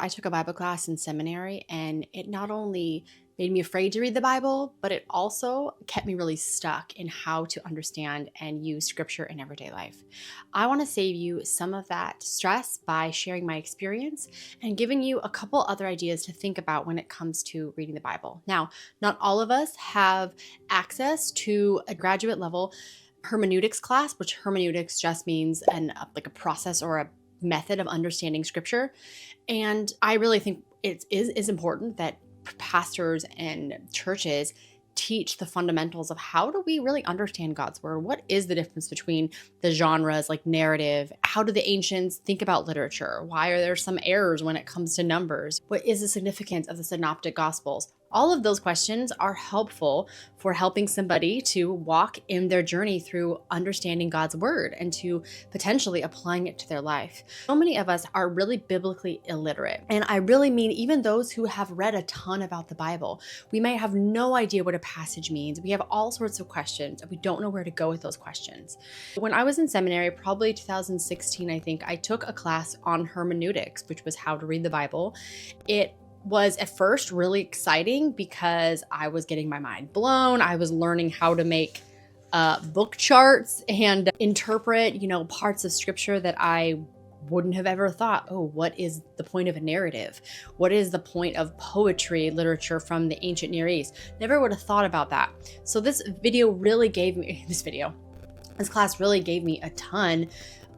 I took a Bible class in seminary, and it not only made me afraid to read the Bible, but it also kept me really stuck in how to understand and use scripture in everyday life. I want to save you some of that stress by sharing my experience and giving you a couple other ideas to think about when it comes to reading the Bible. Now, not all of us have access to a graduate level hermeneutics class, which hermeneutics just means like a process or a method of understanding scripture. And I really think it is important that pastors and churches teach the fundamentals of how do we really understand God's word? What is the difference between the genres like narrative? How do the ancients think about literature? Why are there some errors when it comes to numbers? What is the significance of the synoptic gospels? All of those questions are helpful for helping somebody to walk in their journey through understanding God's word and to potentially applying it to their life. So many of us are really biblically illiterate. And I really mean even those who have read a ton about the Bible. We may have no idea what a passage means. We have all sorts of questions and we don't know where to go with those questions. When I was in seminary, probably 2016, I think, I took a class on hermeneutics, which was how to read the Bible. It was at first really exciting because I was getting my mind blown. I was learning how to make book charts and interpret, parts of scripture that I wouldn't have ever thought, oh, what is the point of a narrative? What is the point of poetry, literature from the ancient Near East? Never would have thought about that. So this class really gave me a ton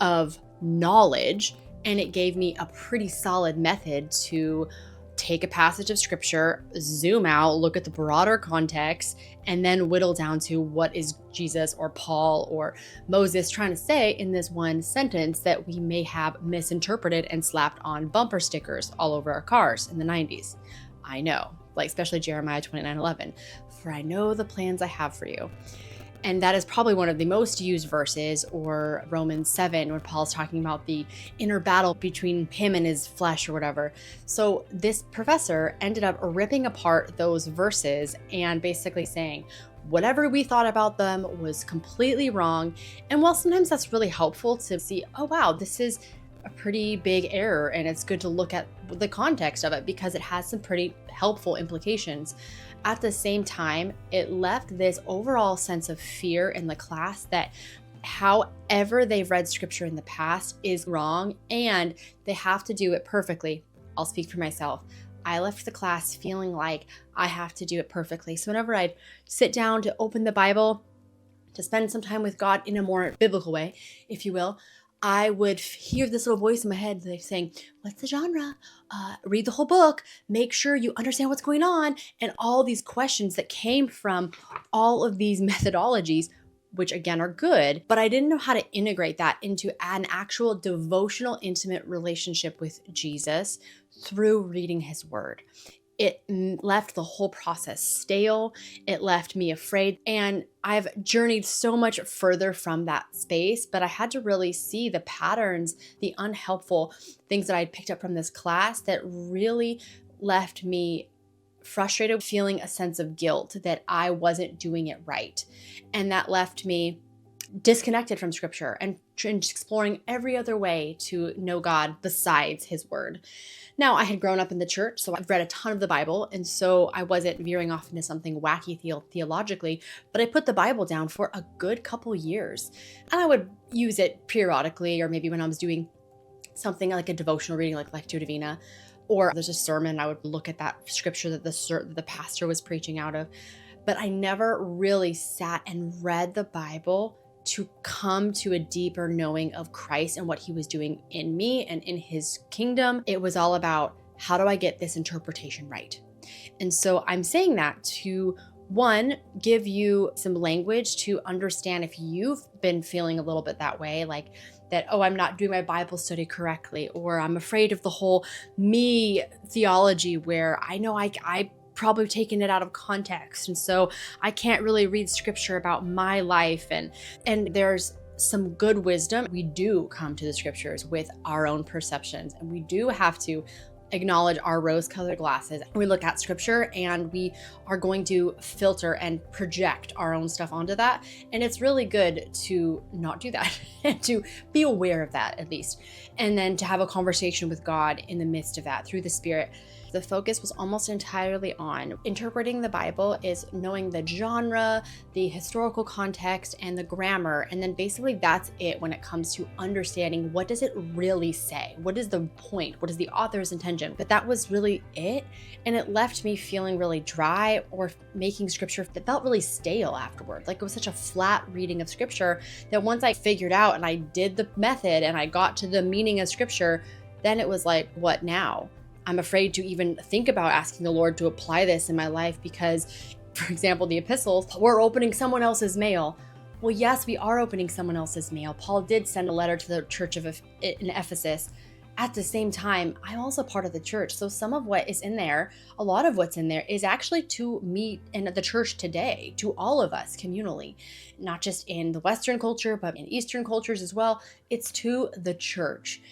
of knowledge, and it gave me a pretty solid method to take a passage of scripture, zoom out, look at the broader context, and then whittle down to what is Jesus or Paul or Moses trying to say in this one sentence that we may have misinterpreted and slapped on bumper stickers all over our cars in the 90s. I know, especially Jeremiah 29:11, for I know the plans I have for you. And that is probably one of the most used verses, or Romans 7, where Paul's talking about the inner battle between him and his flesh or whatever. So this professor ended up ripping apart those verses and basically saying, whatever we thought about them was completely wrong. And while sometimes that's really helpful to see, oh, wow, this is a pretty big error, and it's good to look at the context of it because it has some pretty helpful implications. At the same time, it left this overall sense of fear in the class that however they've read scripture in the past is wrong and they have to do it perfectly. I'll speak for myself. I left the class feeling like I have to do it perfectly. So whenever I'd sit down to open the Bible, to spend some time with God in a more biblical way, if you will, I would hear this little voice in my head saying, what's the genre? Read the whole book. Make sure you understand what's going on. And all these questions that came from all of these methodologies, which again are good, but I didn't know how to integrate that into an actual devotional, intimate relationship with Jesus through reading his word. It left the whole process stale. It left me afraid. And I've journeyed so much further from that space, but I had to really see the patterns, the unhelpful things that I had picked up from this class that really left me frustrated, feeling a sense of guilt that I wasn't doing it right. And that left me disconnected from scripture and exploring every other way to know God besides his word. Now, I had grown up in the church, so I've read a ton of the Bible, and so I wasn't veering off into something wacky theologically, but I put the Bible down for a good couple years. And I would use it periodically, or maybe when I was doing something like a devotional reading like Lectio Divina, or there's a sermon, I would look at that scripture that the pastor was preaching out of. But I never really sat and read the Bible to come to a deeper knowing of Christ and what he was doing in me and in his kingdom. It was all about, how do I get this interpretation right? And so I'm saying that to, one, give you some language to understand if you've been feeling a little bit that way, like that, oh, I'm not doing my Bible study correctly, or I'm afraid of the whole me theology where I know I probably taken it out of context. And so I can't really read scripture about my life. And there's some good wisdom. We do come to the scriptures with our own perceptions, and we do have to acknowledge our rose-colored glasses. We look at scripture and we are going to filter and project our own stuff onto that. And it's really good to not do that and to be aware of that at least. And then to have a conversation with God in the midst of that through the Spirit. The focus was almost entirely on interpreting the Bible is knowing the genre, the historical context, and the grammar. And then basically that's it when it comes to understanding what does it really say? What is the point? What is the author's intention? But that was really it. And it left me feeling really dry or making scripture that felt really stale afterward. Like it was such a flat reading of scripture that once I figured out and I did the method and I got to the meaning of scripture, then it was like, what now? I'm afraid to even think about asking the Lord to apply this in my life because, for example, the epistles, we're opening someone else's mail. Well, yes, we are opening someone else's mail. Paul did send a letter to the church in Ephesus. At the same time, I'm also part of the church. So some of what is in there, a lot of what's in there is actually to me and the church today, to all of us communally, not just in the Western culture, but in Eastern cultures as well. It's to the church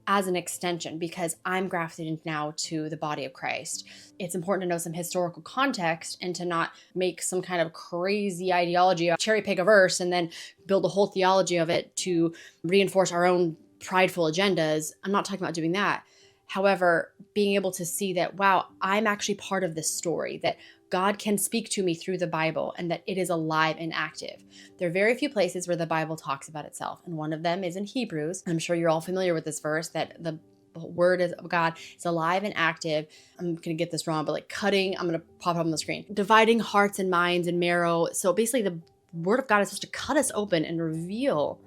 as an extension because I'm grafted in now to the body of Christ. It's important to know some historical context and to not make some kind of crazy ideology, cherry pick a verse and then build a whole theology of it to reinforce our own prideful agendas. I'm not talking about doing that. However, being able to see that, wow, I'm actually part of this story, that God can speak to me through the Bible and that it is alive and active. There are very few places where the Bible talks about itself. And one of them is in Hebrews. I'm sure you're all familiar with this verse that the word of God is alive and active. I'm going to get this wrong, but like cutting, I'm going to pop up on the screen, dividing hearts and minds and marrow. So basically the word of God is supposed to cut us open and reveal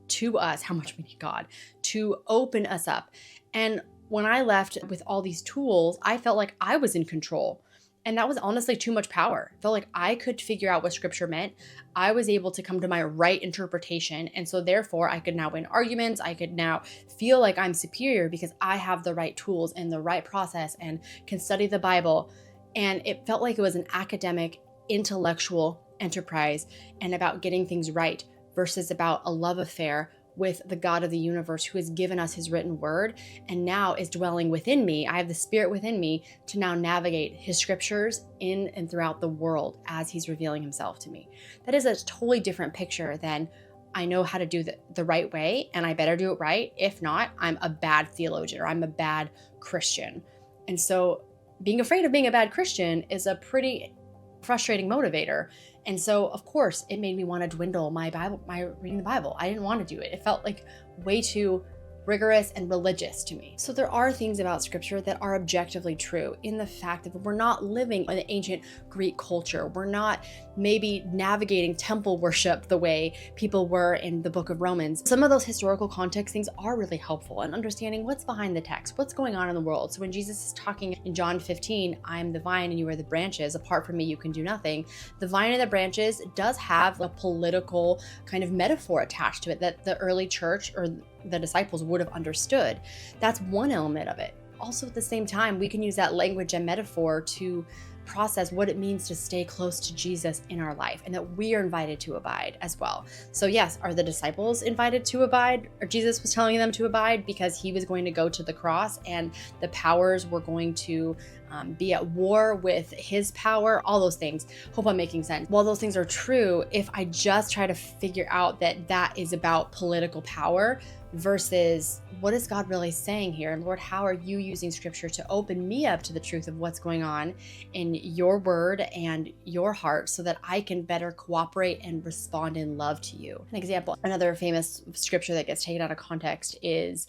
to us how much we need God, to open us up. And when I left with all these tools, I felt like I was in control. And that was honestly too much power. I felt like I could figure out what scripture meant. I was able to come to my right interpretation. And so therefore I could now win arguments. I could now feel like I'm superior because I have the right tools and the right process and can study the Bible. And it felt like it was an academic, intellectual enterprise and about getting things right versus about a love affair with the God of the universe who has given us his written word and now is dwelling within me. I have the Spirit within me to now navigate his scriptures in and throughout the world as he's revealing himself to me. That is a totally different picture than I know how to do the right way and I better do it right. If not, I'm a bad theologian or I'm a bad Christian. And so being afraid of being a bad Christian is a pretty frustrating motivator. And so, of course, it made me want to dwindle my reading the Bible. I didn't want to do it. It felt like way too rigorous and religious to me. So there are things about scripture that are objectively true in the fact that we're not living in the ancient Greek culture. We're not maybe navigating temple worship the way people were in the book of Romans. Some of those historical context things are really helpful in understanding what's behind the text, what's going on in the world. So when Jesus is talking in John 15, I am the vine and you are the branches. Apart from me, you can do nothing. The vine and the branches does have a political kind of metaphor attached to it that the early church or the disciples would have understood. That's one element of it. Also, at the same time, we can use that language and metaphor to process what it means to stay close to Jesus in our life and that we are invited to abide as well. So yes, are the disciples invited to abide? Or Jesus was telling them to abide because he was going to go to the cross and the powers were going to be at war with his power, all those things. Hope I'm making sense. While those things are true, if I just try to figure out that that is about political power versus what is God really saying here? And Lord, how are you using scripture to open me up to the truth of what's going on in your word and your heart so that I can better cooperate and respond in love to you? An example, another famous scripture that gets taken out of context is,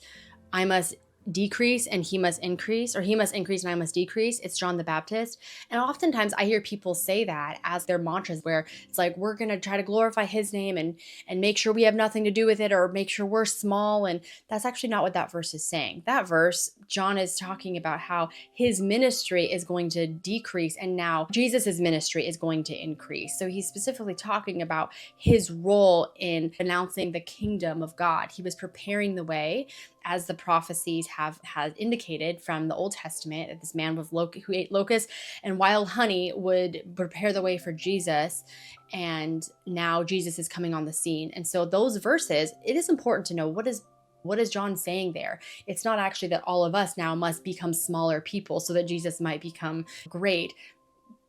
I must decrease and he must increase, or he must increase and I must decrease. It's John the Baptist. And oftentimes I hear people say that as their mantras, where it's like, we're going to try to glorify his name and make sure we have nothing to do with it or make sure we're small. And that's actually not what that verse is saying. That verse, John is talking about how his ministry is going to decrease and now Jesus's ministry is going to increase. So he's specifically talking about his role in announcing the kingdom of God. He was preparing the way, as the prophecies have indicated from the Old Testament, that this man who ate locusts and wild honey would prepare the way for Jesus. And now Jesus is coming on the scene. And so those verses, it is important to know what is What is John saying there? It's not actually that all of us now must become smaller people so that Jesus might become great.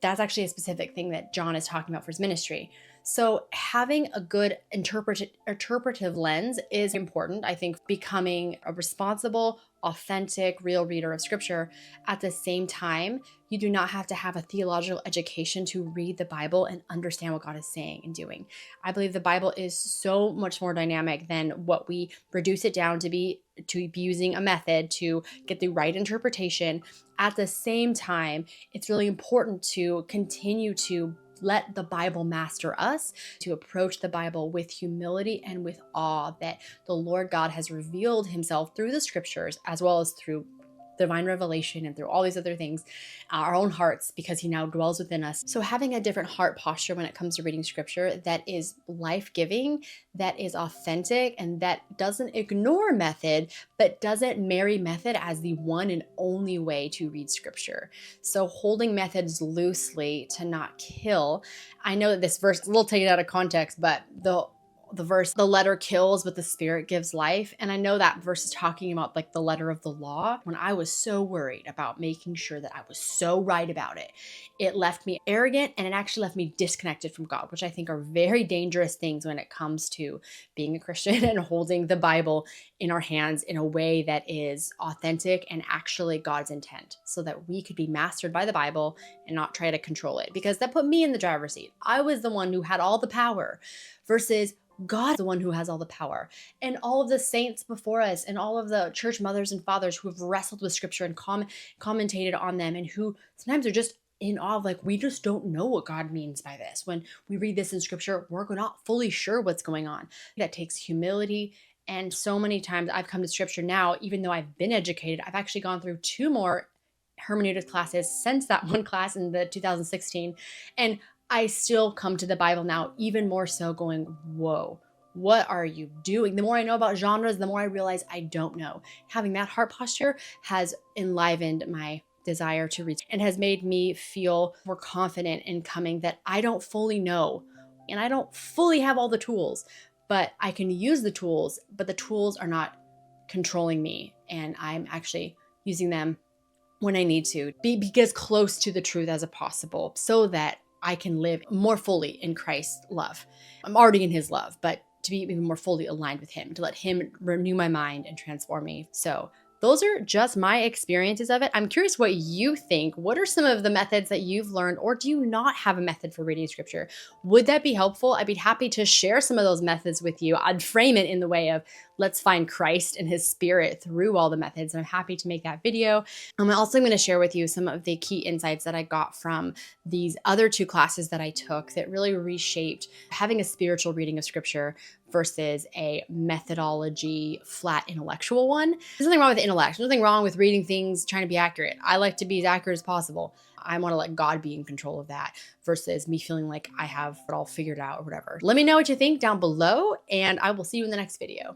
That's actually a specific thing that John is talking about for his ministry. So having a good interpretive lens is important. I think becoming a responsible, authentic, real reader of scripture. At the same time, you do not have to have a theological education to read the Bible and understand what God is saying and doing. I believe the Bible is so much more dynamic than what we reduce it down to be using a method to get the right interpretation. At the same time, it's really important to continue to let the Bible master us, to approach the Bible with humility and with awe that the Lord God has revealed himself through the scriptures, as well as through divine revelation and through all these other things, our own hearts, because he now dwells within us. So having a different heart posture when it comes to reading scripture that is life-giving, that is authentic, and that doesn't ignore method, but doesn't marry method as the one and only way to read scripture. So holding methods loosely to not kill. I know that this verse, a little taken out of context, but the verse, the letter kills, but the spirit gives life. And I know that verse is talking about like the letter of the law. When I was so worried about making sure that I was so right about it, it left me arrogant and it actually left me disconnected from God, which I think are very dangerous things when it comes to being a Christian and holding the Bible in our hands in a way that is authentic and actually God's intent, so that we could be mastered by the Bible and not try to control it, because that put me in the driver's seat. I was the one who had all the power versus God, the one who has all the power. And all of the saints before us and all of the church mothers and fathers who have wrestled with scripture and commentated on them, and who sometimes are just in awe of, like, we just don't know what God means by this. When we read this in scripture, we're not fully sure what's going on. That takes humility. And so many times I've come to scripture now, even though I've been educated, I've actually gone through 2 more hermeneutics classes since that one class in the 2016. And I still come to the Bible now, even more so, going, whoa, what are you doing? The more I know about genres, the more I realize I don't know. Having that heart posture has enlivened my desire to read and has made me feel more confident in coming that I don't fully know and I don't fully have all the tools, but I can use the tools, but the tools are not controlling me. And I'm actually using them when I need to be as close to the truth as possible, so that I can live more fully in Christ's love. I'm already in his love, but to be even more fully aligned with him, to let him renew my mind and transform me. So those are just my experiences of it. I'm curious what you think. What are some of the methods that you've learned, or do you not have a method for reading scripture? Would that be helpful? I'd be happy to share some of those methods with you. I'd frame it in the way of, let's find Christ and his spirit through all the methods. And I'm happy to make that video. I'm also going to share with you some of the key insights that I got from these other 2 classes that I took that really reshaped having a spiritual reading of scripture versus a methodology, flat intellectual one. There's nothing wrong with intellect. There's nothing wrong with reading things, trying to be accurate. I like to be as accurate as possible. I want to let God be in control of that versus me feeling like I have it all figured out or whatever. Let me know what you think down below, and I will see you in the next video.